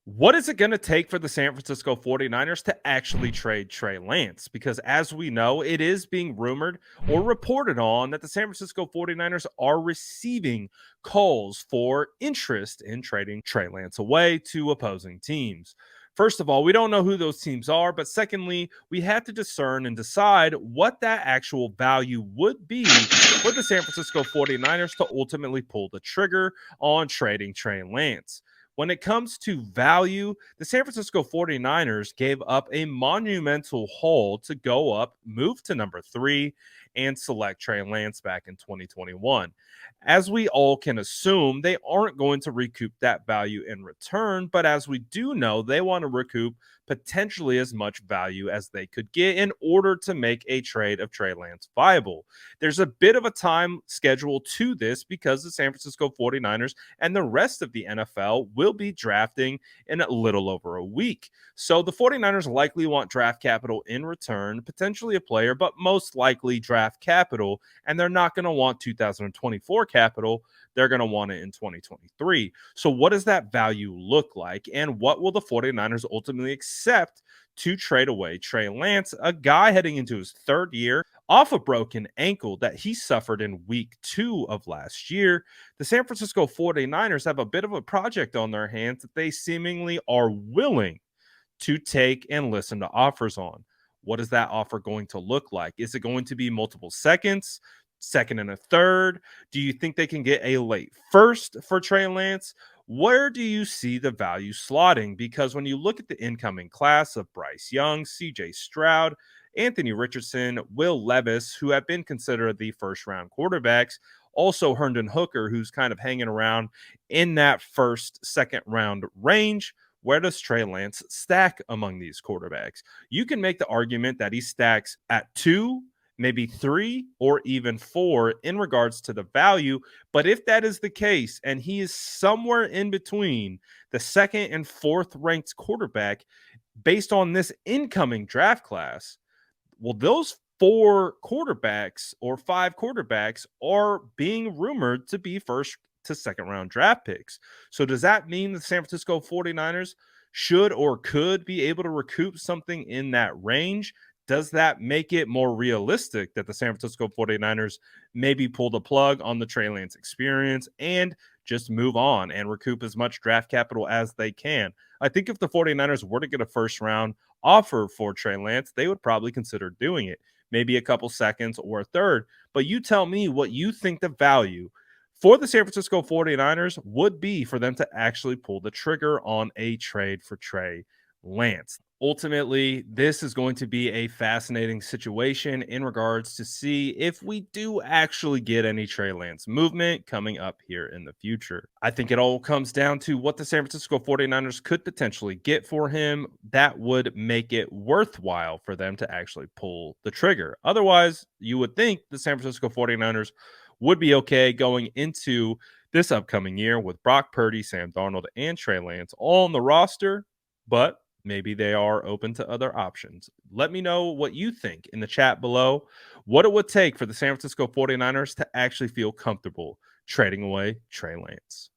What is it going to take for the San Francisco 49ers to actually trade Trey Lance? Because as we know, it is being rumored or reported on that the San Francisco 49ers are receiving calls for interest in trading Trey Lance away to opposing teams. First of all, we don't know who those teams are, but secondly, we have to discern and decide what that actual value would be for the San Francisco 49ers to ultimately pull the trigger on trading Trey Lance. When it comes to value, the San Francisco 49ers gave up a monumental haul to go up, move to number 3, and select Trey Lance back in 2021. As we all can assume, they aren't going to recoup that value in return, but as we do know, they want to recoup potentially as much value as they could get in order to make a trade of Trey Lance viable. There's a bit of a time schedule to this because the San Francisco 49ers and the rest of the NFL will be drafting in a little over a week. So the 49ers likely want draft capital in return, potentially a player, but most likely draft capital. And they're not going to want 2024 capital. They're going to want it in 2023. So what does that value look like? And what will the 49ers ultimately accept to trade away Trey Lance, a guy heading into his third year off a broken ankle that he suffered in week 2 of last year? The San Francisco 49ers have a bit of a project on their hands that they seemingly are willing to take and listen to offers on. What is that offer going to look like? Is it going to be multiple seconds, second and a third? Do you think they can get a late first for Trey Lance? Where do you see the value slotting? Because when you look at the incoming class of Bryce Young, CJ Stroud, Anthony Richardson, Will Levis, who have been considered the first round quarterbacks, also Herndon Hooker, who's kind of hanging around in that first, second round range. Where does Trey Lance stack among these quarterbacks? You can make the argument that he stacks at 2, maybe 3, or even 4 in regards to the value. But if that is the case, and he is somewhere in between the second and fourth ranked quarterback based on this incoming draft class, well, those 4 quarterbacks or 5 quarterbacks are being rumored to be first to second round draft picks. So does that mean the San Francisco 49ers should or could be able to recoup something in that range? Does that make it more realistic that the San Francisco 49ers maybe pull the plug on the Trey Lance experience and just move on and recoup as much draft capital as they can? I think if the 49ers were to get a first round offer for Trey Lance, they would probably consider doing it, maybe a couple seconds or a third. But you tell me what you think the value for the San Francisco 49ers would be for them to actually pull the trigger on a trade for Trey Lance. Ultimately, this is going to be a fascinating situation in regards to see if we do actually get any Trey Lance movement coming up here in the future. I think it all comes down to what the San Francisco 49ers could potentially get for him that would make it worthwhile for them to actually pull the trigger. Otherwise, you would think the San Francisco 49ers would be okay going into this upcoming year with Brock Purdy, Sam Darnold, and Trey Lance all on the roster, but maybe they are open to other options. Let me know what you think in the chat below, what it would take for the San Francisco 49ers to actually feel comfortable trading away Trey Lance.